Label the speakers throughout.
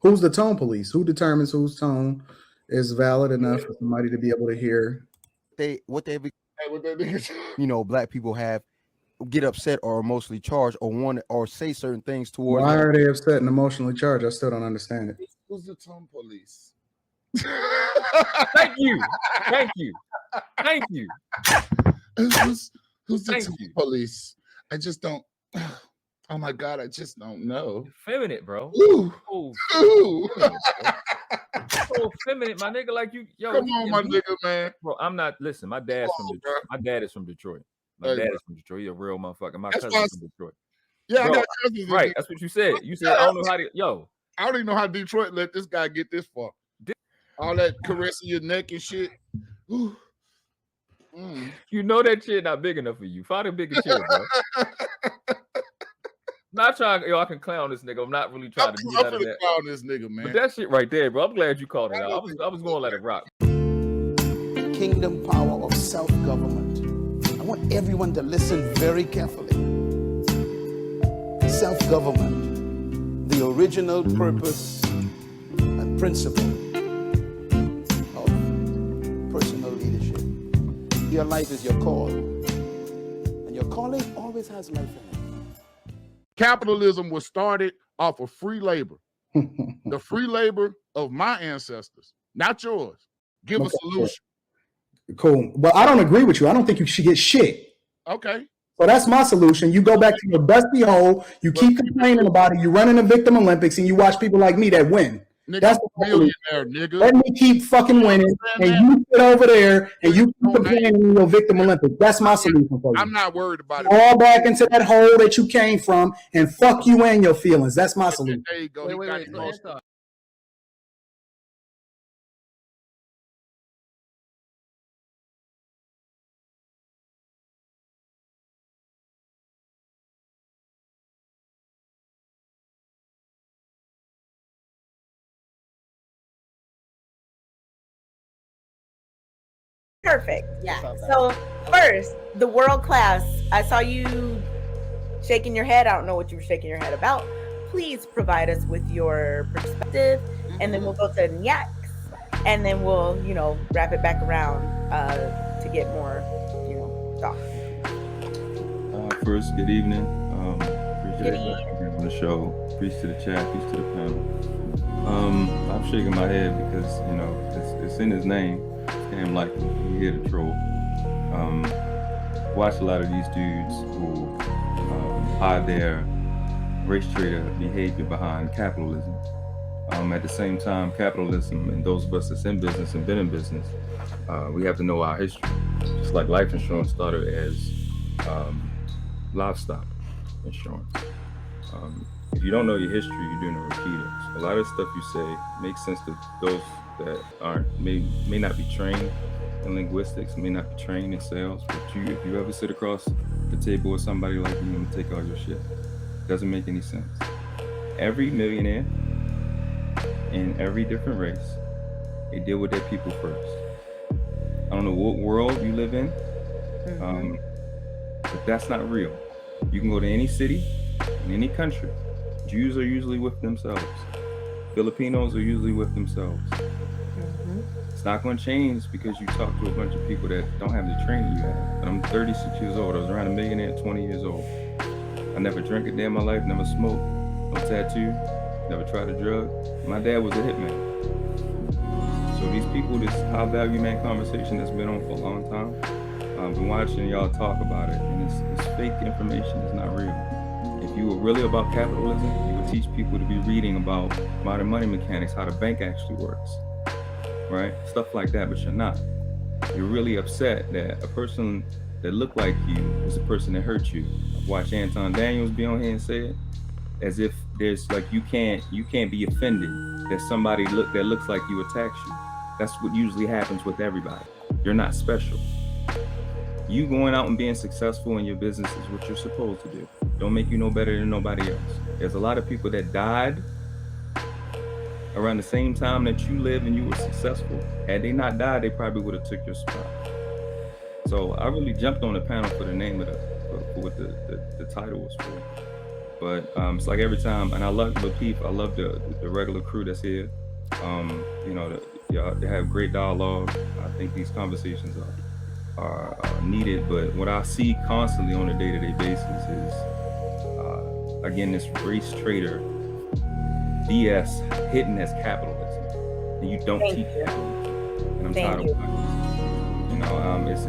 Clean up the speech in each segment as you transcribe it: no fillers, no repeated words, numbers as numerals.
Speaker 1: Who's the tone police? Who determines whose tone is valid enough for somebody to be able to hear?
Speaker 2: Black people have get upset or emotionally charged or want or say certain things towards.
Speaker 1: Why are they upset and emotionally charged? I still don't understand it.
Speaker 3: Who's the tone police?
Speaker 4: Thank you.
Speaker 3: Who's the tone police? I just don't. Oh my God, I just don't know.
Speaker 4: Effeminate, bro.
Speaker 3: Ooh.
Speaker 4: Ooh. So effeminate, my nigga. Like you, yo.
Speaker 3: Come on, my nigga, man.
Speaker 4: Bro, I'm not. Listen, my dad's from Detroit. My dad is from Detroit. My dad is from Detroit. He's a real motherfucker. My cousin's from Detroit.
Speaker 3: Yeah,
Speaker 4: bro,
Speaker 3: I got cousins.
Speaker 4: Right, that's what you said. You said I don't know how to. Yo,
Speaker 3: I don't even know how Detroit let this guy get this far. All that caressing your neck and shit. Ooh.
Speaker 4: You know that shit not big enough for you. Find a bigger shit, bro. Not trying, I can clown this nigga. I'm not really trying to get out of that.
Speaker 3: Clown this nigga, man.
Speaker 4: But that shit right there, bro. I'm glad you called it out. I was going to let it rock.
Speaker 5: Kingdom power of self-government. I want everyone to listen very carefully. Self-government, the original purpose and principle of personal leadership. Your life is your call, and your calling always has life in it.
Speaker 3: Capitalism was started off of free labor. The free labor of my ancestors, not yours. Give a solution.
Speaker 1: Cool. But I don't agree with you. I don't think you should get shit.
Speaker 3: Okay.
Speaker 1: So that's my solution. You go back to your dusty hole. You keep complaining about it. You run in the Victim Olympics and you watch people like me that win.
Speaker 3: Nigga,
Speaker 1: that's
Speaker 3: the millionaire, nigga.
Speaker 1: Let me keep fucking winning, and you sit over there and you keep complaining in your Victim Olympics. That's my solution for you.
Speaker 3: I'm not worried about it.
Speaker 1: Fall back into that hole that you came from and fuck you and your feelings. That's my solution.
Speaker 3: There you go.
Speaker 4: Wait.
Speaker 6: Perfect. Yeah. So first, the world class. I saw you shaking your head. I don't know what you were shaking your head about. Please provide us with your perspective, and then we'll go to Nyaks, and then we'll, wrap it back around to get more, thoughts.
Speaker 7: First, good evening. Appreciate you on the show. Peace to the chat. Peace to the panel. I'm shaking my head because it's in his name. Scam like you hear the troll. Watch a lot of these dudes who hide their race traitor behavior behind capitalism. At the same time, capitalism and those of us that's in business and been in business, we have to know our history. Just like life insurance started as livestock insurance. If you don't know your history, you're doing a repeater. So a lot of stuff you say makes sense to those that may not be trained in linguistics, may not be trained in sales, but if you ever sit across the table with somebody like me and take all your shit, it doesn't make any sense. Every millionaire in every different race, they deal with their people first. I don't know what world you live in, but that's not real. You can go to any city, in any country. Jews are usually with themselves. Filipinos are usually with themselves. It's not going to change because you talk to a bunch of people that don't have the training you have. But I'm 36 years old. I was around a millionaire at 20 years old. I never drank a day in my life, never smoked, no tattoo, never tried a drug. My dad was a hitman. So these people, this high value man conversation that's been on for a long time, I've been watching y'all talk about it, and it's fake information. It's not real. If you were really about capitalism, you would teach people to be reading about modern money mechanics, how the bank actually works, right? Stuff like that, but you're not. You're really upset that a person that looked like you is a person that hurt you. I've watched Anton Daniels be on here and say it, as if there's like you can't be offended that somebody that looks like you attacks you. That's what usually happens with everybody. You're not special. You going out and being successful in your business is what you're supposed to do. Don't make you no better than nobody else. There's a lot of people that died around the same time that you lived and you were successful. Had they not died, they probably would have took your spot. So I really jumped on the panel for the name of what the title was for. But it's like every time, and I love Lapeef. I love the regular crew that's here. You know, they have great dialogue. I think these conversations are needed. But what I see constantly on a day-to-day basis is, again, this race traitor BS hidden as capitalism, and you don't teach capitalism. And I'm tired of it. You know, it's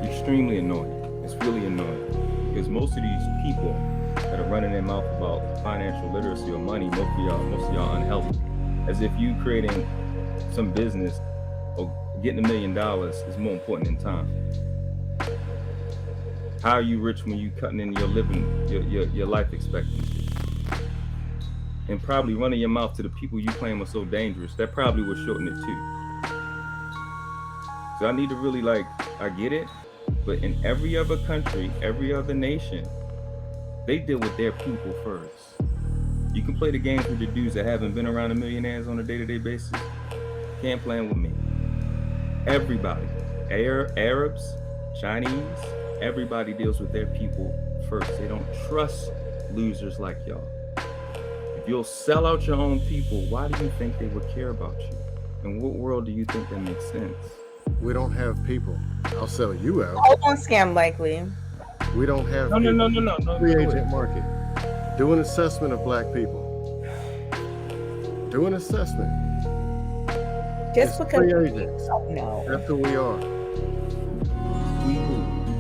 Speaker 7: extremely annoying. It's really annoying because most of these people that are running their mouth about financial literacy or money, most of y'all unhealthy. As if you creating some business or getting $1 million is more important than time. How are you rich when you cutting in your your life expectancy? And probably running your mouth to the people you claim are so dangerous, that probably would shorten it too. So I need to really, like, I get it, but in every other country, every other nation, they deal with their people first. You can play the games with the dudes that haven't been around the millionaires on a day-to-day basis. Can't play with me. Everybody, Arabs, Chinese, everybody deals with their people first. They don't trust losers like y'all. If you'll sell out your own people, why do you think they would care about you? In what world do you think that makes sense?
Speaker 8: We don't have people. I'll sell you out.
Speaker 6: Hold on, Scam Likely.
Speaker 8: We don't have
Speaker 7: No.
Speaker 8: free agent market. Do an assessment of black people. Do an assessment.
Speaker 6: Just
Speaker 8: It's
Speaker 6: because
Speaker 8: free
Speaker 6: you
Speaker 8: agents.
Speaker 6: don't know.
Speaker 8: That's who we are.
Speaker 7: We who?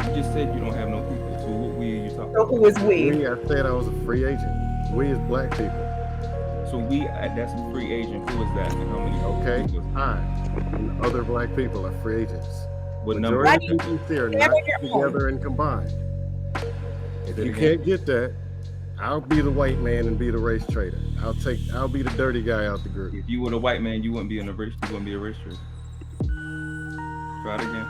Speaker 7: You just said you don't have no people. So what we are you talking
Speaker 6: So
Speaker 7: about?
Speaker 6: who is we?
Speaker 8: I said I was a free agent. We as black people.
Speaker 7: So that's a free agent. Who is that? And how many?
Speaker 8: Okay,
Speaker 7: people?
Speaker 8: I and other black people are free agents.
Speaker 7: What number?
Speaker 8: Majority of people here are not
Speaker 6: Gather your
Speaker 8: together and combined. If you can't get that, I'll be the white man and be the race traitor. I'll be the dirty guy out the group.
Speaker 7: If you were the white man, you wouldn't be a race traitor. Try it again.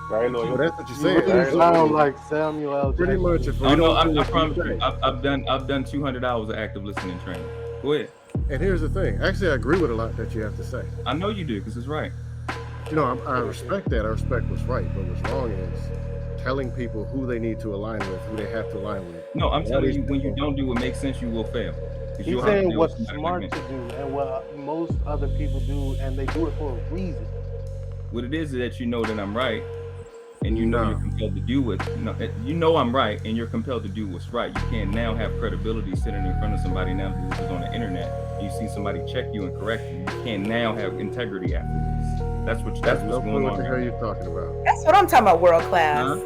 Speaker 9: Very loyal.
Speaker 8: Well, that's what you
Speaker 9: You
Speaker 8: said.
Speaker 9: really sound like Samuel L.
Speaker 8: Pretty
Speaker 9: Jackson.
Speaker 8: much. If we
Speaker 7: Oh no,
Speaker 8: don't do
Speaker 7: I
Speaker 8: what you
Speaker 7: promise
Speaker 8: say.
Speaker 7: you. I've done 200 hours of active listening training. Go ahead.
Speaker 8: And here's the thing. Actually, I agree with a lot that you have to say.
Speaker 7: I know you do because it's right.
Speaker 8: You know, I respect that. I respect what's right. But what's wrong is telling people who they need to align with, who they have to align with.
Speaker 7: No, I'm telling you, when you don't do what makes sense, you will fail. 'Cause
Speaker 9: He's
Speaker 7: you'll have to
Speaker 9: saying
Speaker 7: deal
Speaker 9: what's
Speaker 7: with somebody
Speaker 9: smart
Speaker 7: like
Speaker 9: to
Speaker 7: me.
Speaker 9: do and what most other people do, and they do it for a reason.
Speaker 7: What it is that you know that I'm right, and you know
Speaker 8: No.
Speaker 7: you're compelled to do what. No, you know I'm right, and you're compelled to do what's right. You can't now have credibility sitting in front of somebody now that this is on the internet. You see somebody check you and correct you. You can't now have integrity after this. That's what's
Speaker 8: No
Speaker 7: going
Speaker 8: clue what
Speaker 7: on.
Speaker 8: the hell
Speaker 7: Right
Speaker 8: you're talking about.
Speaker 6: That's what I'm talking about, world class.
Speaker 7: Huh?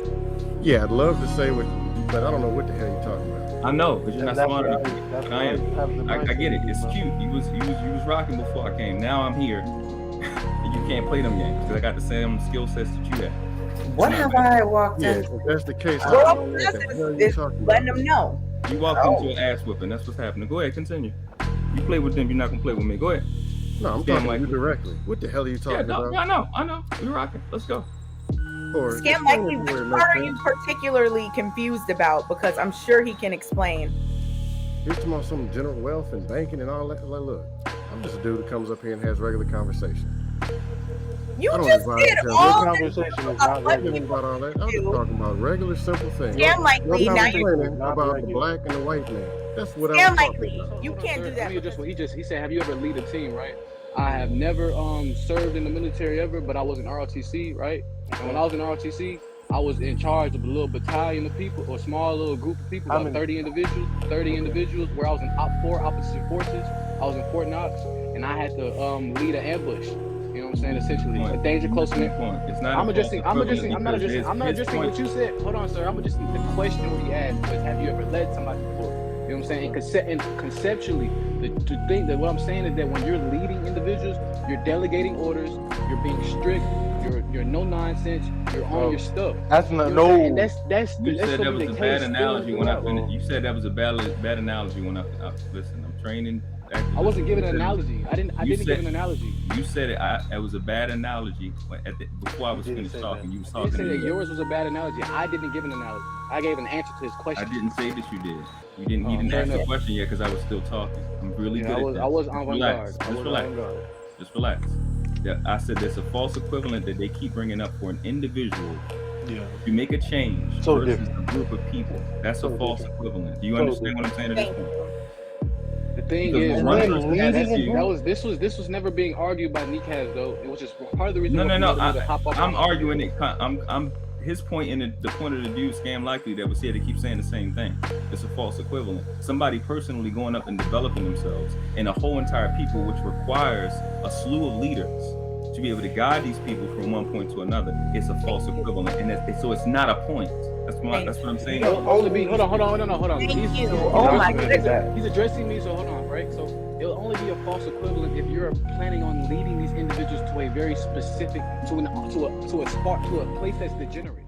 Speaker 8: Yeah, I'd love to say what, but I don't know what the hell you're talking about.
Speaker 7: I know, because you're not
Speaker 9: That's
Speaker 7: smart
Speaker 9: why-
Speaker 7: enough.
Speaker 9: that's
Speaker 7: I
Speaker 9: why
Speaker 7: am.
Speaker 9: you have the
Speaker 7: I get it.
Speaker 9: mindset,
Speaker 7: It's
Speaker 9: bro.
Speaker 7: cute. You was rocking before I came. Now I'm here, and you can't play them games because I got the same skill sets that you have.
Speaker 6: What have I walked
Speaker 8: Yeah,
Speaker 6: in?
Speaker 8: if that's the case, I
Speaker 6: World
Speaker 8: don't know what
Speaker 6: class
Speaker 8: the hell
Speaker 6: is
Speaker 8: you're talking
Speaker 6: letting
Speaker 8: about.
Speaker 6: them know.
Speaker 7: You walked into an ass whipping. That's what's happening. Go ahead, continue. You play with them. You're not gonna play with me. Go ahead.
Speaker 8: No, I'm
Speaker 7: Scam
Speaker 8: talking to
Speaker 7: like
Speaker 8: you
Speaker 7: me.
Speaker 8: directly. What the hell are you
Speaker 7: Yeah,
Speaker 8: talking
Speaker 7: no,
Speaker 8: about?
Speaker 7: I know. We're rocking. Let's go.
Speaker 8: Or
Speaker 6: Scam
Speaker 8: explain
Speaker 6: Likely,
Speaker 8: it
Speaker 6: which
Speaker 8: to where it
Speaker 6: part are
Speaker 8: makes
Speaker 6: you
Speaker 8: sense.
Speaker 6: particularly confused about? Because I'm sure he can explain.
Speaker 8: You're talking about some general wealth and banking and all that. Like, look, I'm just a dude who comes up here and has regular conversation.
Speaker 6: You
Speaker 8: I don't
Speaker 6: just
Speaker 8: advise
Speaker 6: did
Speaker 8: you to
Speaker 6: all
Speaker 9: Your
Speaker 6: this
Speaker 9: conversation is
Speaker 6: about
Speaker 9: not
Speaker 6: what
Speaker 8: Thinking
Speaker 9: regular.
Speaker 8: about all that. I'm just talking about regular, simple things.
Speaker 6: Scam Likely,
Speaker 8: You're
Speaker 6: now
Speaker 8: not
Speaker 6: you
Speaker 8: complaining
Speaker 9: Not
Speaker 8: about the
Speaker 9: regular.
Speaker 8: black and the white man. That's what
Speaker 6: Scam
Speaker 8: I'm talking
Speaker 6: Likely.
Speaker 8: about.
Speaker 6: You can't do
Speaker 10: Let
Speaker 6: that.
Speaker 10: me just what he said, have you ever lead a team, right? I have never served in the military ever, but I was in ROTC, right? And when I was in ROTC, I was in charge of a little battalion of people, or a small little group of people,
Speaker 9: How
Speaker 10: about
Speaker 9: many?
Speaker 10: 30 individuals, where I was in opposition forces. I was in Fort Knox, and I had to lead an ambush. You know what I'm saying? Essentially, a danger close in it.
Speaker 7: It's not.
Speaker 10: I'm addressing what you
Speaker 7: His
Speaker 10: said. Hold on, sir. I'm addressing the question what he asked was, have you ever led somebody before? You know what I'm saying? And conceptually, the thing that what I'm saying is that when you're leading individuals, you're delegating orders, you're being strict, you're no nonsense, you're on your stuff.
Speaker 9: That's
Speaker 10: You
Speaker 9: not
Speaker 10: know what I'm saying?
Speaker 9: no.
Speaker 10: And that's
Speaker 7: You said that was a bad analogy when I
Speaker 9: level.
Speaker 7: finished. You said that was a bad analogy when I listen. I'm training.
Speaker 10: I wasn't giving an analogy. I didn't give an analogy.
Speaker 7: You said it was a bad analogy before I was
Speaker 9: You didn't
Speaker 7: finished
Speaker 9: say
Speaker 7: talking.
Speaker 9: that.
Speaker 7: You was
Speaker 10: I
Speaker 7: talking.
Speaker 10: didn't say
Speaker 7: to
Speaker 10: that
Speaker 7: me.
Speaker 10: yours was a bad analogy. I didn't give an analogy. I gave an answer to his question.
Speaker 7: I didn't say that you did. You didn't. He
Speaker 10: Oh,
Speaker 7: didn't
Speaker 10: fair
Speaker 7: ask the
Speaker 10: enough.
Speaker 7: question yet because I was still talking. I'm really
Speaker 10: Yeah,
Speaker 7: good.
Speaker 10: I was
Speaker 7: at this.
Speaker 10: avant
Speaker 7: Relax.
Speaker 10: garde.
Speaker 7: Just relax. Just relax. Yeah, I said there's a false equivalent that they keep bringing up for an individual
Speaker 9: Yeah.
Speaker 7: You make a change
Speaker 9: So
Speaker 7: versus
Speaker 9: different.
Speaker 7: a group of people. That's
Speaker 9: So
Speaker 7: a false
Speaker 9: different.
Speaker 7: equivalent. Do you
Speaker 9: So
Speaker 7: understand what I'm saying at this point?
Speaker 10: The thing
Speaker 7: Because
Speaker 10: is,
Speaker 7: when one
Speaker 9: then
Speaker 7: person
Speaker 9: leading
Speaker 7: asks
Speaker 9: a
Speaker 7: you,
Speaker 9: group.
Speaker 10: this was never being argued by Nikaz though. It was just part of the reason
Speaker 7: no,
Speaker 10: why
Speaker 7: no,
Speaker 10: he
Speaker 7: no.
Speaker 10: wanted me to hop up.
Speaker 7: I'm arguing it. I'm his point in the point of the dude Scam Likely that was here to keep saying the same thing. It's a false equivalent. Somebody personally going up and developing themselves, and a whole entire people, which requires a slew of leaders to be able to guide these people from one point to another. It's a false equivalent, and so it's not a point. That's what I'm saying.
Speaker 10: Hold on.
Speaker 6: Thank you. Oh my goodness.
Speaker 10: He's addressing me, so hold on, right? So it'll only be a false equivalent if you're planning on leading these individuals to a very specific, to a place that's degenerate.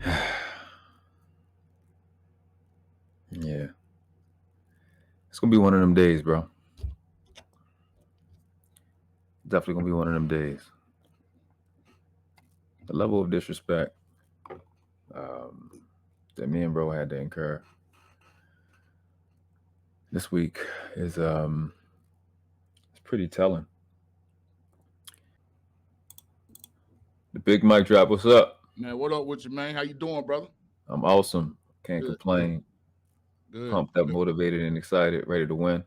Speaker 4: Yeah. It's gonna be one of them days, bro. Definitely gonna be one of them days. The level of disrespect that me and bro had to incur this week is it's pretty telling. The big mic drop, what's up?
Speaker 3: Man, what up with you, man? How you doing, brother?
Speaker 4: I'm awesome. Can't
Speaker 3: Good,
Speaker 4: complain.
Speaker 3: Good.
Speaker 4: Pumped up, motivated, and excited, ready to win.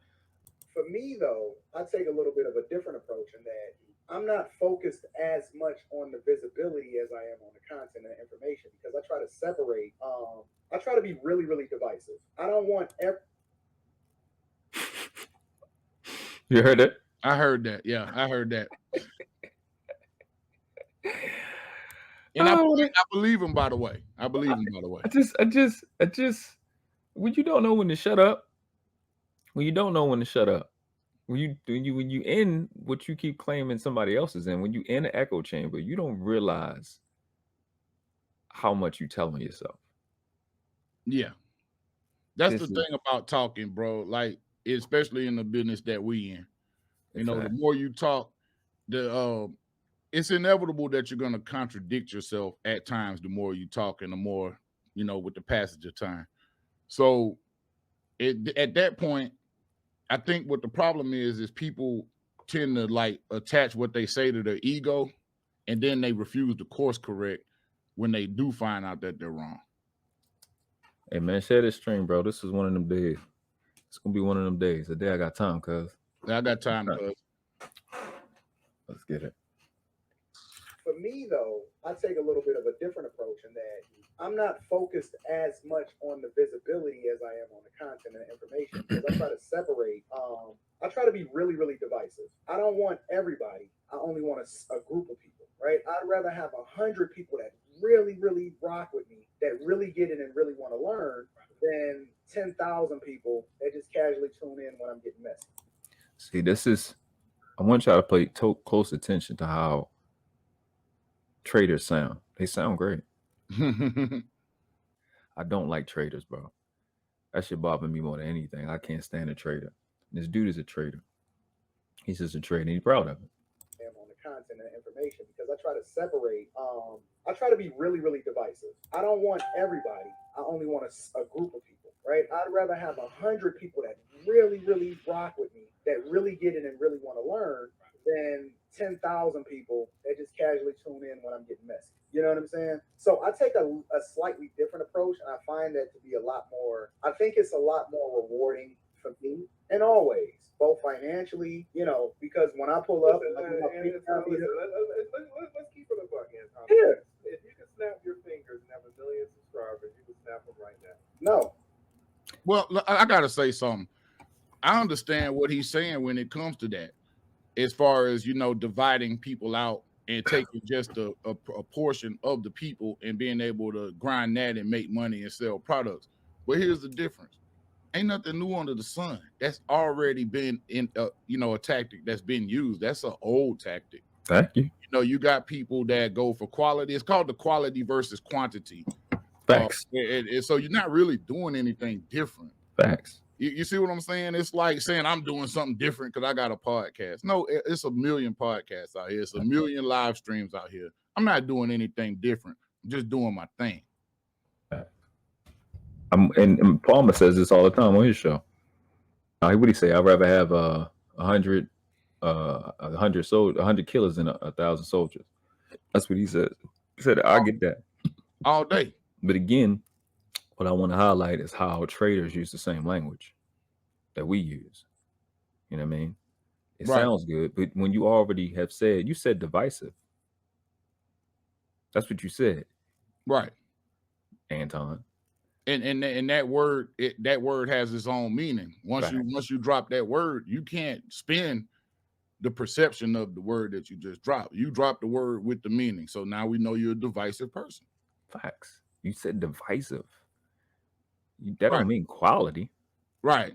Speaker 1: For me, though, I take a little bit of a different approach in that I'm not focused as much on the visibility as I am on the content and information, because I try to separate. I try to be really, really divisive. I don't want
Speaker 4: You heard it?
Speaker 3: I heard that. Yeah, I heard that. And I believe him, by the way. I believe him, by the way.
Speaker 4: I just, when you don't know when to shut up, when you don't know when to shut up, when you in what you keep claiming somebody else is in, when you in an echo chamber, you don't realize how much you telling yourself.
Speaker 3: Yeah. That's the thing about talking, bro. Like, especially in the business that we in. You know, the more you talk, it's inevitable that you're gonna contradict yourself at times. The more you talk, and the more, you know, with the passage of time. So, at that point, I think what the problem is people tend to like attach what they say to their ego, and then they refuse to course correct when they do find out that they're wrong.
Speaker 4: Hey man, share this stream, bro. This is one of them days. It's gonna be one of them days. The day I got time, cuz.
Speaker 3: I got time, cuz.
Speaker 4: Let's get it.
Speaker 1: For me, though, I take a little bit of a different approach in that I'm not focused as much on the visibility as I am on the content and information, because I try to separate. I try to be really, really divisive. I don't want everybody. I only want a group of people, right? I'd rather have 100 people that really, really rock with me, that really get it and really want to learn, than 10,000 people that just casually tune in when I'm getting messy.
Speaker 4: See, I want y'all to pay close attention to how traders sound. They sound great. I don't like traders, bro. That shit bother me more than anything. I can't stand a trader. This dude is a trader. He's just a trader, and he's proud of it.
Speaker 1: On the content and information, because I try to separate. I try to be really, really divisive. I don't want everybody. I only want a group of people, right? I'd rather have 100 people that really, really rock with me, that really get it and really want to learn, than 10,000 people that just casually tune in when I'm getting messy. You know what I'm saying? So I take a slightly different approach, and I find that to be a lot more, I think it's a lot more rewarding for me, and always, both financially, you know, because when I pull up, let's keep it a buck, Anton. Yeah. If you could snap your fingers and have 1 million subscribers, you could snap them right now. No.
Speaker 3: Well, I gotta say something. I understand what he's saying when it comes to that, as far as, you know, dividing people out and taking just a portion of the people and being able to grind that and make money and sell products. But here's the difference. Ain't nothing new under the sun. That's already been in, you know, a tactic that's been used. That's an old tactic.
Speaker 4: Thank you.
Speaker 3: You know, you got people that go for quality. It's called the quality versus quantity.
Speaker 4: Facts.
Speaker 3: So you're not really doing anything different.
Speaker 4: Facts.
Speaker 3: You see what I'm saying? It's like saying I'm doing something different because I got a podcast. No, it's a million podcasts out here. It's a million live streams out here. I'm not doing anything different. I'm just doing my thing.
Speaker 4: And Palmer says this all the time on his show. What do you say? I'd rather have 100 killers than 1,000 soldiers. That's what he says. He said, I get that
Speaker 3: all day.
Speaker 4: But again, what I want to highlight is how traders use the same language that we use. You know what I mean? It sounds good, but when you already have said, you said divisive. That's what you said.
Speaker 3: Right.
Speaker 4: Anton.
Speaker 3: And that word, that word has its own meaning. Once you drop that word, you can't spin the perception of the word that you just dropped. You dropped the word with the meaning. So now we know you're a divisive person.
Speaker 4: Facts. You said divisive. That don't mean quality.
Speaker 3: Right.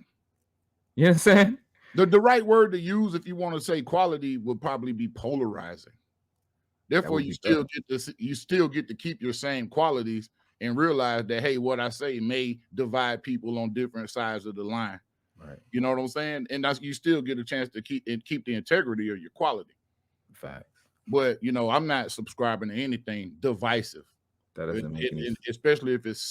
Speaker 4: You know what I'm saying?
Speaker 3: The right word to use if you want to say quality would probably be polarizing. Therefore, you still get to keep your same qualities and realize that, hey, what I say may divide people on different sides of the line.
Speaker 4: Right.
Speaker 3: You know what I'm saying? And you still get a chance to keep the integrity of your quality.
Speaker 4: Facts.
Speaker 3: But I'm not subscribing to anything divisive.
Speaker 4: That doesn't make any sense.
Speaker 3: Especially if it's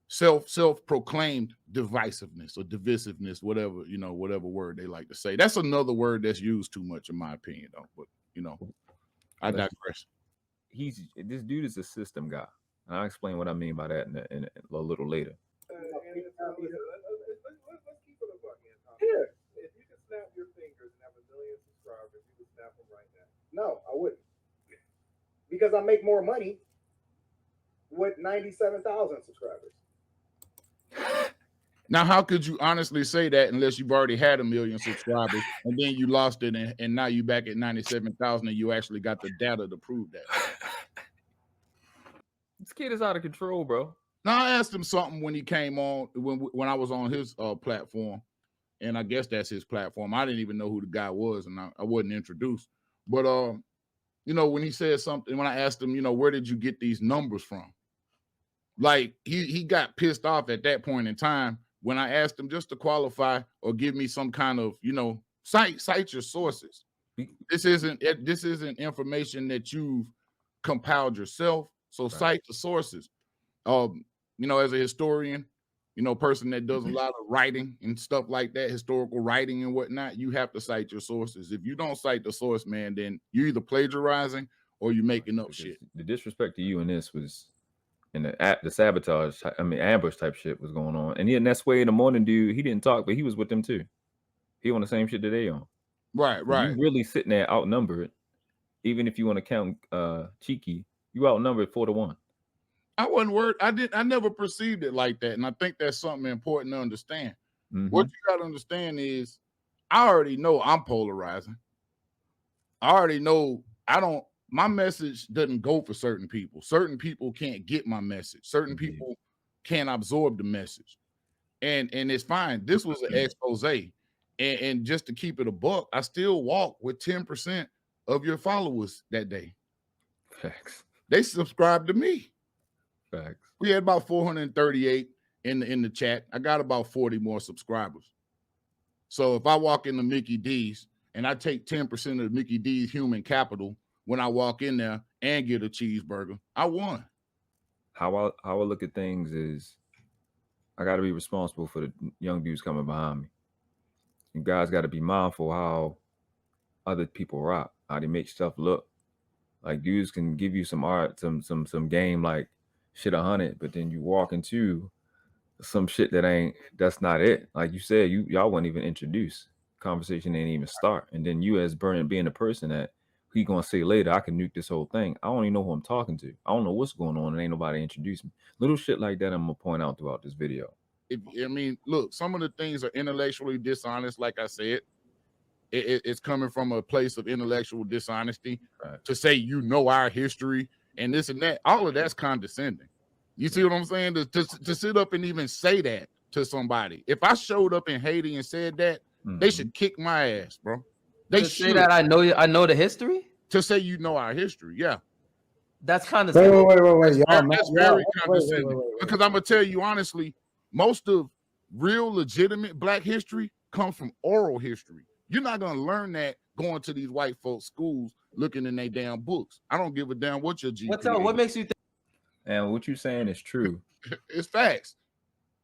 Speaker 3: self-proclaimed divisiveness or divisiveness, whatever, whatever word they like to say. That's another word that's used too much, in my opinion, though. But I digress.
Speaker 4: This dude is a system guy. And I'll explain what I mean by that in a little later.
Speaker 1: Let's keep it a buck, Anton. Yeah. If you could snap your fingers and have 1 million subscribers, you would snap them right now. No, I wouldn't. Because I make more money with 97,000 subscribers.
Speaker 3: Now, how could you honestly say that unless you've already had 1 million subscribers and then you lost it and now you back at 97,000 and you actually got the data to prove that?
Speaker 4: This kid is out of control, bro.
Speaker 3: Now, I asked him something when he came on, when I was on his platform, and I guess that's his platform. I didn't even know who the guy was, and I wasn't introduced. But, when he said something, when I asked him, where did you get these numbers from? Like, he got pissed off at that point in time when I asked him just to qualify or give me some kind of, cite your sources. This isn't information that you've compiled yourself. So cite the sources. As a historian, person that does a lot of writing and stuff like that, historical writing and whatnot, you have to cite your sources. If you don't cite the source, man, then you're either plagiarizing or you're making up shit.
Speaker 4: The disrespect to you in this was, and the sabotage, ambush type shit was going on. And that's way in the morning, dude, he didn't talk, but he was with them too. He on the same shit that they on.
Speaker 3: Right.
Speaker 4: You really sitting there outnumbered. Even if you want to count cheeky, you outnumbered 4-1.
Speaker 3: I wasn't worried. I never perceived it like that. And I think that's something important to understand.
Speaker 4: Mm-hmm.
Speaker 3: What you got to understand is I already know I'm polarizing. I already know my message doesn't go for certain people. Certain people can't get my message. Certain people can't absorb the message. And it's fine. This was an expose. And just to keep it a buck, I still walk with 10% of your followers that day.
Speaker 4: Facts.
Speaker 3: They subscribed to me.
Speaker 4: Facts.
Speaker 3: We had about 438 in the chat. I got about 40 more subscribers. So if I walk into Mickey D's and I take 10% of Mickey D's human capital when I walk in there and get a cheeseburger, I won.
Speaker 4: How I look at things is I got to be responsible for the young dudes coming behind me. You guys got to be mindful how other people rock, how they make stuff look. Like dudes can give you some art, some game like shit 100, but then you walk into some shit that's not it. Like you said, y'all weren't even introduced. Conversation ain't even start. And then you as Burn being the person that he gonna say later, I can nuke this whole thing. I don't even know who I'm talking to. I don't know what's going on and ain't nobody introduced me. Little shit like that I'm gonna point out throughout this video.
Speaker 3: Look, some of the things are intellectually dishonest, like I said. It's coming from a place of intellectual dishonesty to say our history and this and that. All of that's condescending. You see what I'm saying? To sit up and even say that to somebody. If I showed up in Haiti and said that, they should kick my ass, bro. They should
Speaker 11: say that I know the history.
Speaker 3: To say our history, yeah.
Speaker 11: That's condescending.
Speaker 8: Wait.
Speaker 3: That's very condescending. Because I'm gonna tell you honestly, most of real legitimate Black history comes from oral history. You're not gonna learn that going to these white folks' schools looking in their damn books. I don't give a damn what your GPA is.
Speaker 11: What makes you think?
Speaker 4: And what you're saying is true.
Speaker 3: It's facts.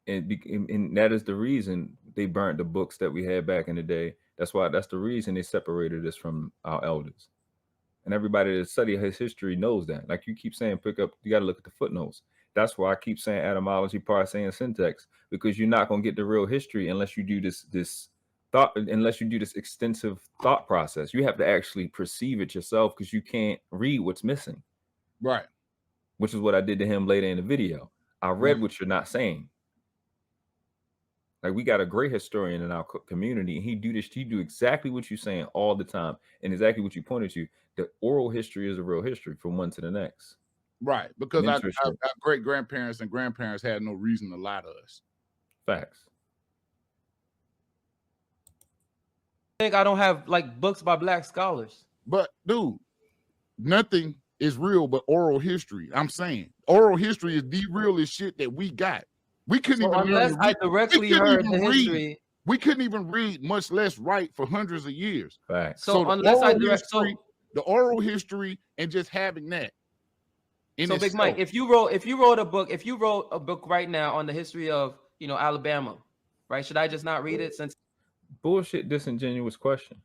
Speaker 4: And that is the reason they burnt the books that we had back in the day. That's the reason they separated us from our elders. And everybody that study his history knows that. Like you keep saying, you got to look at the footnotes. That's why I keep saying etymology, parsing, and syntax, because you're not going to get the real history unless you do this extensive thought process. You have to actually perceive it yourself, because you can't read what's missing.
Speaker 3: Right.
Speaker 4: Which is what I did to him later in the video. I read what you're not saying. Like, we got a great historian in our community, and he do exactly what you're saying all the time, and exactly what you pointed to. The oral history is a real history from one to the next.
Speaker 3: Right, because our great grandparents and grandparents had no reason to lie to us.
Speaker 4: Facts.
Speaker 11: I think I don't have like books by Black scholars.
Speaker 3: But dude, nothing is real but oral history. I'm saying oral history is the realest shit that we got. We couldn't even
Speaker 11: unless I directly heard the history.
Speaker 3: We couldn't even read, much less write, for hundreds of years.
Speaker 4: Right.
Speaker 11: So unless I direct
Speaker 3: the oral history and just having that.
Speaker 11: So Big Mike, if you wrote a book right now on the history of Alabama, right? Should I just not read it? Since
Speaker 4: bullshit, disingenuous question.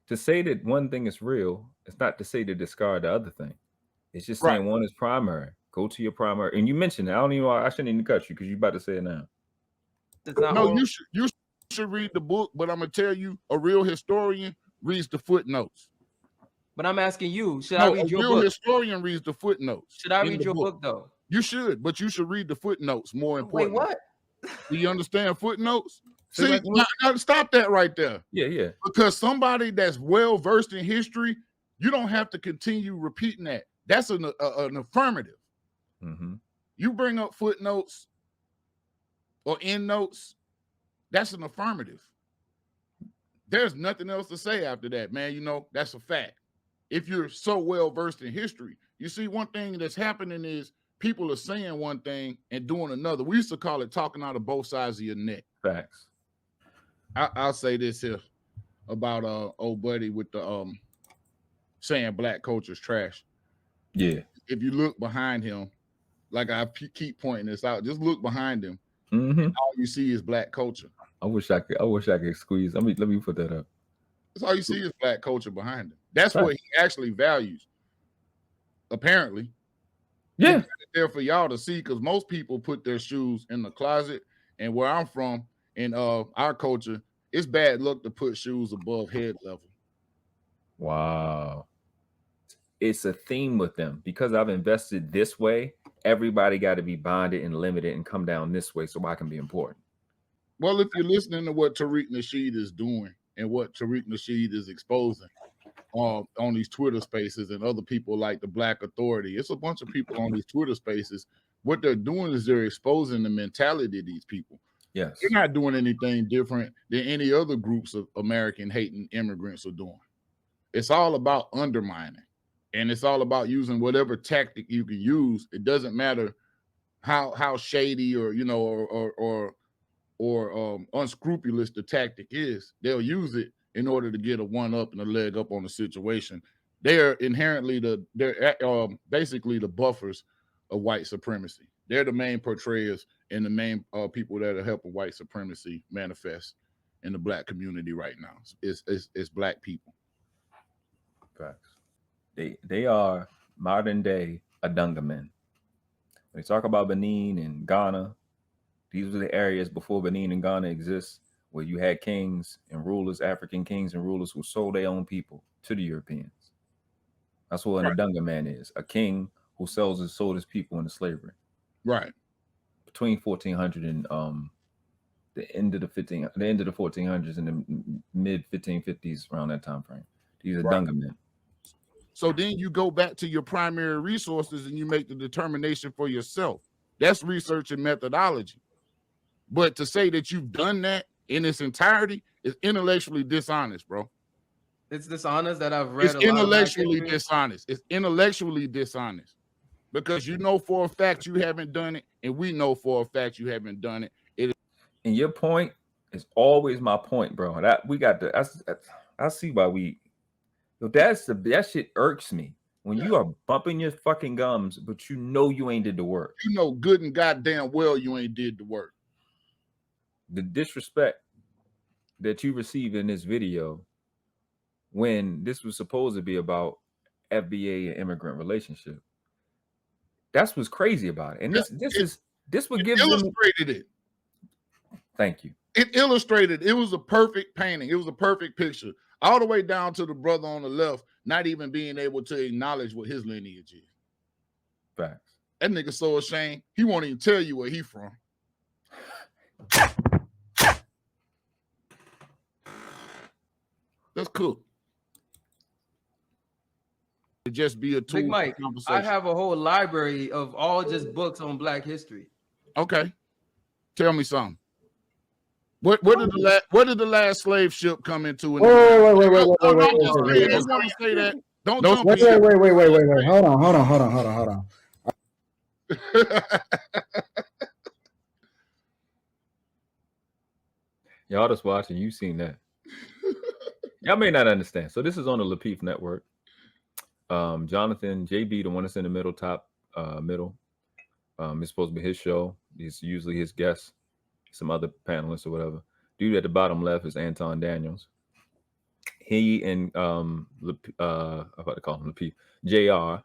Speaker 4: To say that one thing is real, it's not to say to discard the other thing. It's just saying one is primary. Go to your primary. And you mentioned it. I shouldn't even cut you because you're about to say it now.
Speaker 3: No, you should read the book, but I'm gonna tell you, a real historian reads the footnotes.
Speaker 11: But I'm asking you, should I read your book?
Speaker 3: A real historian reads the footnotes.
Speaker 11: Should I read your book though?
Speaker 3: You should, but you should read the footnotes more important.
Speaker 11: Wait, what?
Speaker 3: Do you understand footnotes? See, now stop that right there.
Speaker 4: Yeah.
Speaker 3: Because somebody that's well versed in history, you don't have to continue repeating that. That's an affirmative.
Speaker 4: Mm-hmm.
Speaker 3: You bring up footnotes or endnotes, that's an affirmative. There's nothing else to say after that, man. That's a fact. If you're so well versed in history, you see, one thing that's happening is people are saying one thing and doing another. We used to call it talking out of both sides of your neck.
Speaker 4: Facts.
Speaker 3: I'll say this here about old buddy with the saying black culture's trash.
Speaker 4: Yeah.
Speaker 3: If you look behind him, like I keep pointing this out, just look behind him.
Speaker 4: Mm-hmm.
Speaker 3: All you see is black culture.
Speaker 4: I wish I could squeeze. Let me put that up.
Speaker 3: That's all you see is black culture behind him. That's what he actually values. Apparently.
Speaker 4: Yeah.
Speaker 3: It's there for y'all to see, because most people put their shoes in the closet. And where I'm from, in our culture, it's bad luck to put shoes above head level.
Speaker 4: Wow. It's a theme with them. Because I've invested this way, everybody got to be bonded and limited and come down this way so I can be important.
Speaker 3: Well, if you're listening to what Tariq Nasheed is doing and what Tariq Nasheed is exposing on these Twitter spaces and other people like the Black Authority, it's a bunch of people on these Twitter spaces. What they're doing is they're exposing the mentality of these people.
Speaker 4: Yes.
Speaker 3: They're not doing anything different than any other groups of American hating immigrants are doing. It's all about undermining, and it's all about using whatever tactic you can use. It doesn't matter how shady or unscrupulous the tactic is. They'll use it in order to get a one up and a leg up on the situation. They're inherently basically the buffers of white supremacy. They're the main portrayers and the main people that are helping white supremacy manifest in the black community right now. It's black people.
Speaker 4: Facts. They are modern day Adunga men. When they talk about Benin and Ghana, these were the areas before Benin and Ghana exist, where you had kings and rulers, African kings and rulers, who sold their own people to the Europeans. That's what an Adunga man is, a king who sold his people into slavery.
Speaker 3: Right.
Speaker 4: Between 1400 and the end of the 1400s and the mid 1550s, around that time frame. These are Adunga men.
Speaker 3: So then you go back to your primary resources and you make the determination for yourself. That's research and methodology. But to say that you've done that in its entirety is intellectually dishonest, bro.
Speaker 11: It's dishonest that I've read.
Speaker 3: It's intellectually dishonest. It's intellectually dishonest, because you know for a fact you haven't done it, and we know for a fact you haven't done it.
Speaker 4: And your point is always my point, bro. That we got the. I see why we. That shit irks me when you are bumping your fucking gums, but you know you ain't did the work.
Speaker 3: You know good and goddamn well you ain't did the work.
Speaker 4: The disrespect that you received in this video, when this was supposed to be about FBA and immigrant relationship. That's what's crazy about it. And this would give
Speaker 3: illustrated it.
Speaker 4: Thank you.
Speaker 3: It illustrated. It was a perfect painting. It was a perfect picture. All the way down to the brother on the left, not even being able to acknowledge what his lineage is.
Speaker 4: Facts.
Speaker 3: That nigga so ashamed, he won't even tell you where he from. That's cool. To just be a tool.
Speaker 11: Big Mike, I have a whole library of all just books on Black history.
Speaker 3: Okay, tell me something. Where did the last slave ship come into?
Speaker 12: Wait.
Speaker 3: Don't want to say that. Don't jump in.
Speaker 12: Wait. Hold on.
Speaker 4: Y'all just watching, you seen that. Y'all may not understand. So this is on the Lapeef Network. Jonathan, JB, the one that's in the middle, top middle. It's supposed to be his show. He's usually his guest, some other panelists or whatever. Dude at the bottom left is Anton Daniels. He and I'm about to call him Lapeef. JR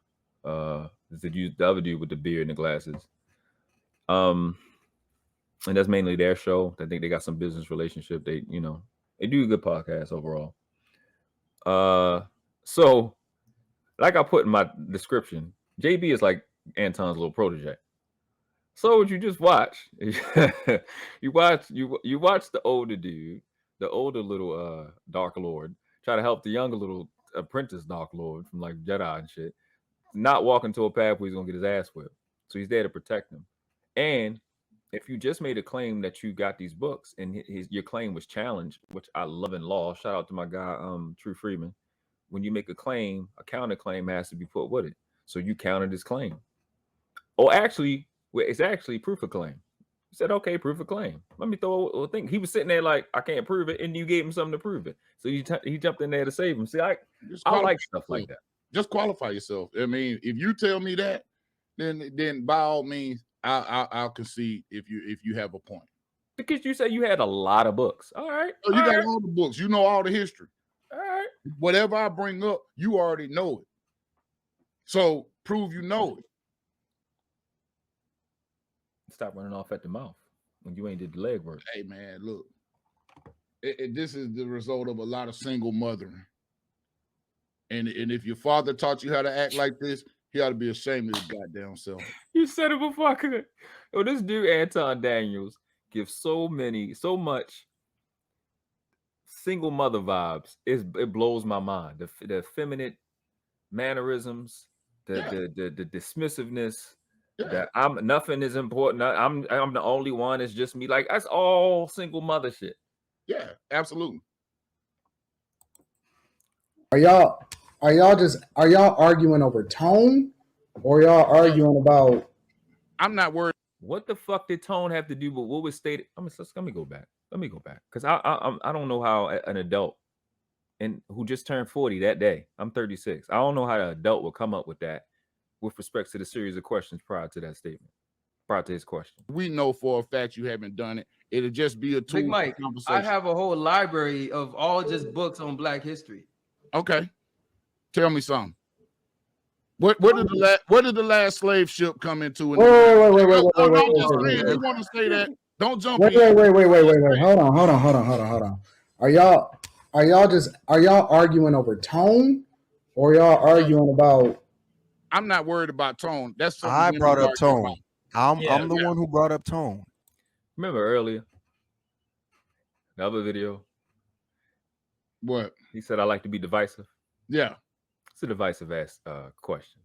Speaker 4: is the other dude with the beard and the glasses. And that's mainly their show. I think they got some business relationship. They do a good podcast overall. So like I put in my description, JB is like Anton's little protege. So what you just watch, you watch the older dude, the older little Dark Lord, try to help the younger little apprentice Dark Lord from like Jedi and shit, not walk into a path where he's gonna get his ass whipped. So he's there to protect him. And if you just made a claim that you got these books and your claim was challenged, which I love in law, shout out to my guy True Freeman. When you make a claim, a counterclaim has to be put with it. So you countered his claim. Or actually, it's actually proof of claim. He said, okay, proof of claim. Let me throw a thing. He was sitting there like, I can't prove it. And you gave him something to prove it. So he jumped in there to save him. See, I like stuff like that.
Speaker 3: Just qualify yourself. I mean, if you tell me that, then by all means, I'll concede if you have a point.
Speaker 4: Because you say you had a lot of books. All right.
Speaker 3: So you got all the books. You know all the history.
Speaker 4: All right.
Speaker 3: Whatever I bring up, you already know it. So prove you know it.
Speaker 4: Stop running off at the mouth when you ain't did the leg work.
Speaker 3: Hey man, look. This is the result of a lot of single mothering. And if your father taught you how to act like this, he ought to be ashamed of his goddamn self.
Speaker 4: You said it before I could. Yo, this dude Anton Daniels gives so much single mother vibes. It blows my mind. The effeminate mannerisms, the dismissiveness. Yeah. That I'm nothing is important. I'm the only one. It's just me. Like that's all single mother shit.
Speaker 3: Yeah, absolutely.
Speaker 12: Are y'all arguing over tone, or y'all arguing about?
Speaker 3: I'm not worried.
Speaker 4: What the fuck did tone have to do with what was stated? Let me go back because I don't know how an adult and who just turned 40 that day. I'm 36. I don't know how an adult will come up with that with respect to the series of questions prior to that statement, prior to his question.
Speaker 3: We know for a fact you haven't done it. It'll just be a tool.
Speaker 11: Big Mike, I have a whole library of all just books on Black history.
Speaker 3: Okay, tell me something. Where did the last slave ship come into?
Speaker 12: Wait.
Speaker 3: You want to say that? Don't jump in.
Speaker 12: Wait. Hold on. Are y'all arguing over tone, or y'all arguing about?
Speaker 3: I'm not worried about tone. That's something
Speaker 2: I brought up tone.
Speaker 3: About.
Speaker 2: I'm the one who brought up tone.
Speaker 4: Remember earlier, the other video.
Speaker 3: What
Speaker 4: he said? I like to be divisive.
Speaker 3: Yeah,
Speaker 4: it's a divisive ass question.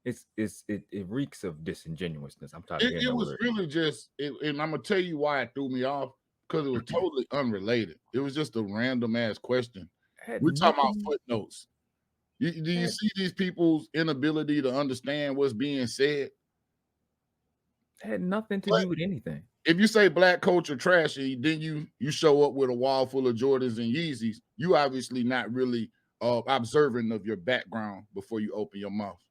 Speaker 4: It reeks of disingenuousness. I'm tired.
Speaker 3: It was really just, and I'm gonna tell you why it threw me off, because it was totally unrelated. It was just a random ass question. We're talking about footnotes. Do you see these people's inability to understand what's being said?
Speaker 4: It had nothing to do with anything.
Speaker 3: If you say black culture trashy, then you show up with a wall full of Jordans and Yeezys, you obviously not really observant of your background before you open your mouth.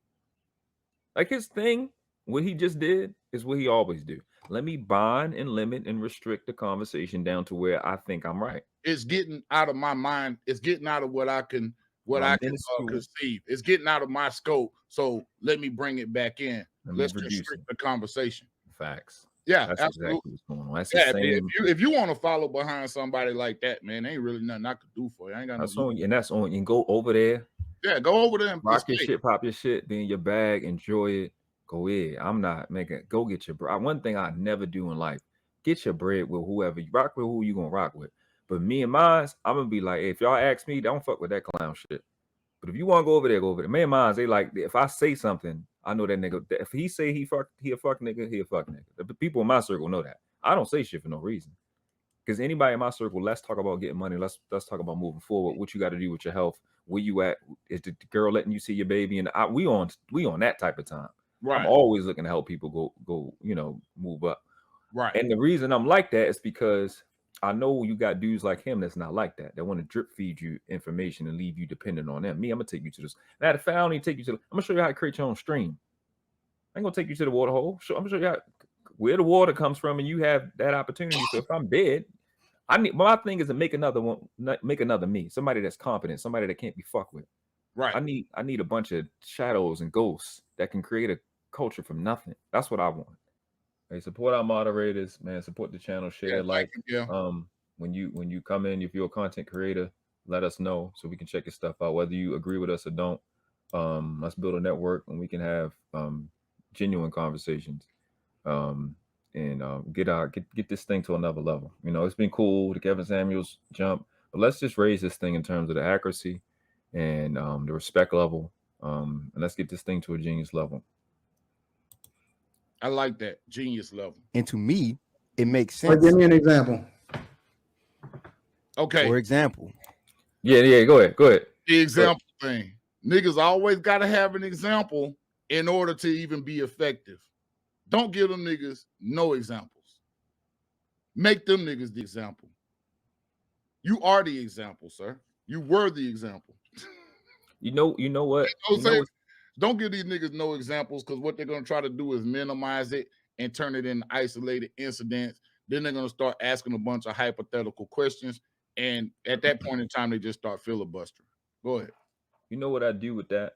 Speaker 4: Like his thing, what he just did is what he always do. Let me bind and limit and restrict the conversation down to where I think I'm right.
Speaker 3: It's getting out of my mind. It's getting out of what I can what I can conceive. It's getting out of my scope. So let me bring it back in. Let's restrict the conversation.
Speaker 4: Facts.
Speaker 3: Yeah,
Speaker 4: that's
Speaker 3: absolutely.
Speaker 4: Exactly what's going on. That's
Speaker 3: yeah, man, if you want to follow behind somebody like that, man, ain't really nothing I could do for you. I ain't got
Speaker 4: that's
Speaker 3: no.
Speaker 4: On, and that's on. And go over there.
Speaker 3: Yeah, go over there and
Speaker 4: rock your shit, pop your shit, be in your bag, enjoy it. Go ahead. I'm not making. Go get your bread. One thing I never do in life: get your bread with whoever you rock with. Who you gonna rock with? But me and mine, I'm gonna be like, hey, if y'all ask me, don't fuck with that clown shit. But if you want to go over there, go over there. Me and mine, they like, if I say something, I know that nigga. If he say he a fuck nigga, he a fuck nigga. The people in my circle know that. I don't say shit for no reason. Because anybody in my circle, let's talk about getting money. Let's talk about moving forward. What you got to do with your health. Where you at? Is the girl letting you see your baby? And we on that type of time. Right. I'm always looking to help people go, move up.
Speaker 3: Right.
Speaker 4: And the reason I'm like that is because I know you got dudes like him that's not like that. They want to drip feed you information and leave you dependent on them. Me, I'm gonna take you to this. Matter of fact, I don't even take you to. I'm gonna show you how to create your own stream. I ain't gonna take you to the water hole. I'm gonna show you where the water comes from, and you have that opportunity. So if I'm dead, my thing is to make another one, make another me, somebody that's competent, somebody that can't be fucked with.
Speaker 3: Right.
Speaker 4: I need a bunch of shadows and ghosts that can create a culture from nothing. That's what I want. Hey, support our moderators, man. Support the channel, share, when you come in, if you're a content creator, let us know so we can check your stuff out. Whether you agree with us or don't, let's build a network and we can have genuine conversations. Get this thing to another level. It's been cool, the Kevin Samuels jump, but let's just raise this thing in terms of the accuracy and the respect level. And let's get this thing to a genius level.
Speaker 3: I like that genius level.
Speaker 2: And to me, it makes sense.
Speaker 12: Give me an example.
Speaker 3: Okay.
Speaker 2: For example.
Speaker 4: Yeah. Go ahead.
Speaker 3: The example thing. Niggas always got to have an example in order to even be effective. Don't give them niggas no examples. Make them niggas the example. You are the example, sir. You were the example.
Speaker 4: You know what?
Speaker 3: Don't give these niggas no examples, because what they're going to try to do is minimize it and turn it into isolated incidents. Then they're going to start asking a bunch of hypothetical questions. And at that point in time, they just start filibustering. Go ahead.
Speaker 4: You know what I do with that?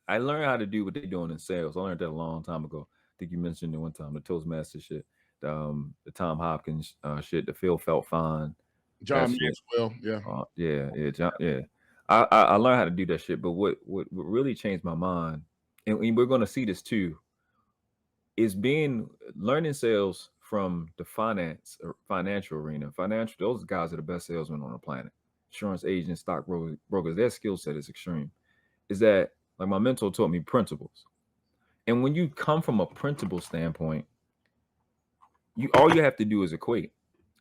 Speaker 4: I learned how to do what they're doing in sales. I learned that a long time ago. I think you mentioned it one time, the Toastmaster shit, the Tom Hopkins shit, the Phil Felt Fine.
Speaker 3: John Maxwell,
Speaker 4: yeah. I learned how to do that shit, but what really changed my mind, and we're going to see this too, is learning sales from the financial arena. Those guys are the best salesmen on the planet. Insurance agents, stock brokers, their skill set is extreme. Is that, like, my mentor taught me principles. And when you come from a principle standpoint, all you have to do is equate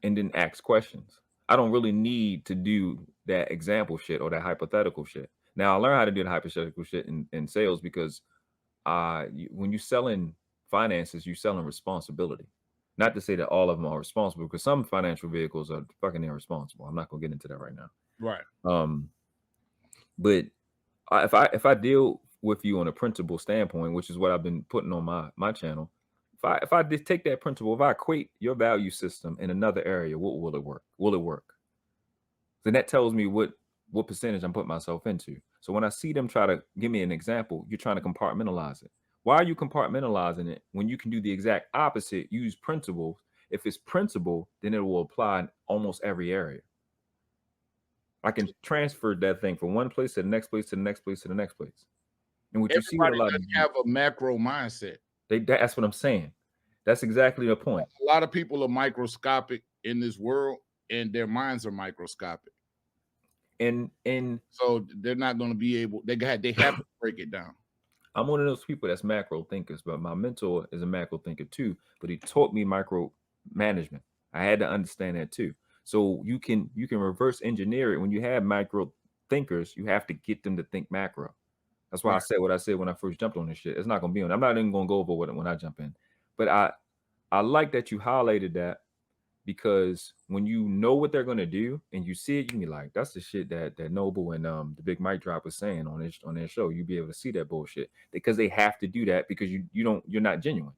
Speaker 4: and then ask questions. I don't really need to do that example shit or that hypothetical shit. Now I learned how to do the hypothetical shit in sales because when you selling finances, you selling responsibility. Not to say that all of them are responsible, because some financial vehicles are fucking irresponsible. I'm not gonna get into that right now.
Speaker 3: Right.
Speaker 4: But if I deal with you on a principle standpoint, which is what I've been putting on my channel, if I just take that principle, if I equate your value system in another area, what will it work? Will it work? Then that tells me what percentage I'm putting myself into. So when I see them try to give me an example, you're trying to compartmentalize it. Why are you compartmentalizing it when you can do the exact opposite? Use principles. If it's principle, then it will apply in almost every area. I can transfer that thing from one place to the next place to the next place to the next place. And what you see with a lot
Speaker 3: doesn't have a macro mindset.
Speaker 4: That's what I'm saying. That's exactly the point.
Speaker 3: A lot of people are microscopic in this world, and their minds are microscopic.
Speaker 4: And
Speaker 3: so they're not going to be able. They have to break it down.
Speaker 4: I'm one of those people that's macro thinkers, but my mentor is a macro thinker too. But he taught me micro management. I had to understand that too. So you can reverse engineer it. When you have micro thinkers, you have to get them to think macro. That's why I said what I said when I first jumped on this shit. It's not going to be on. I'm not even going to go over it when I jump in. But I like that you highlighted that, because when you know what they're going to do and you see it, you can be like, that's the shit that Noble and the Big Mic Drop was saying on their show. You'll be able to see that bullshit, because they have to do that, because you're not genuine.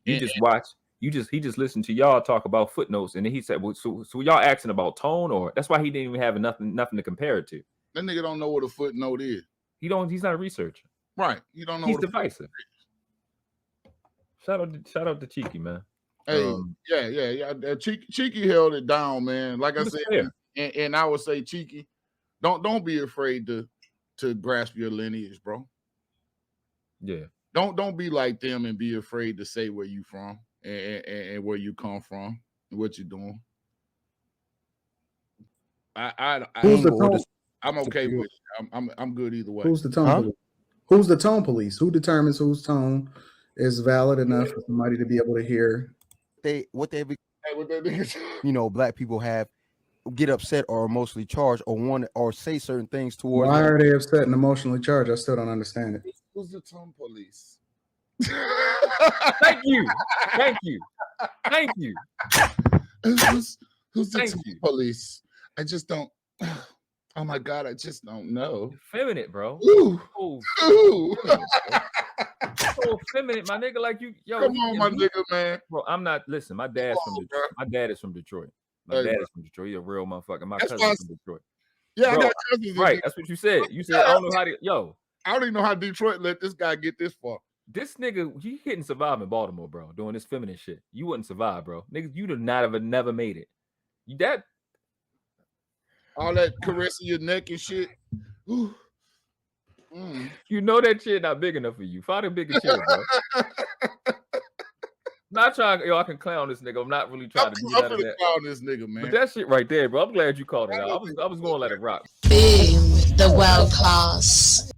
Speaker 4: You just watch. He just listened to y'all talk about footnotes, and then he said, well, so y'all asking about tone, or that's why he didn't even have nothing to compare it to.
Speaker 3: That nigga don't know what a footnote is.
Speaker 4: He's not a researcher.
Speaker 3: Right. You don't know.
Speaker 4: He's
Speaker 3: what
Speaker 4: divisive. Shout out to Cheeky, man.
Speaker 3: Hey, yeah. Cheeky held it down, man. Like I said, and I would say, Cheeky, don't be afraid to grasp your lineage, bro.
Speaker 4: Yeah.
Speaker 3: Don't be like them and be afraid to say where you from and where you come from and what you're doing. I'm okay with it. I'm good either way.
Speaker 12: Who's the tone police? Who's the tone police? Who determines whose tone is valid enough for somebody to be able to hear?
Speaker 2: Black people get upset or emotionally charged or say certain things towards.
Speaker 12: Why are they upset and emotionally charged? I still don't understand it.
Speaker 3: Who's the tone police?
Speaker 4: Thank you.
Speaker 3: Who's the tone police? I just don't. Oh my God, I just don't know.
Speaker 4: Feminine, bro.
Speaker 3: Ooh.
Speaker 4: So feminine, my nigga. Like you, yo.
Speaker 3: Come on, my nigga, man.
Speaker 4: Bro, I'm not. Listen, my dad's from Detroit. My dad is from Detroit. My dad is from Detroit. He's a real motherfucker. My cousin's from Detroit.
Speaker 3: Yeah,
Speaker 4: bro,
Speaker 3: I got cousins.
Speaker 4: Right, that's what you said. You said I don't know how to. Yo,
Speaker 3: I don't even know how Detroit let this guy get this far.
Speaker 4: This nigga, you couldn't survive in Baltimore, bro. Doing this feminine shit, you wouldn't survive, bro. Nigga, you'd have never made it.
Speaker 3: All that caressing your neck and shit. Ooh.
Speaker 4: You know that shit not big enough for you. Find a bigger shit, bro. Not trying, I can clown this nigga. I'm not really trying to get out of that.
Speaker 3: Clown this nigga, man.
Speaker 4: But that shit right there, bro. I'm glad you called it out. I was going to let it rock.
Speaker 13: Boom, the world class.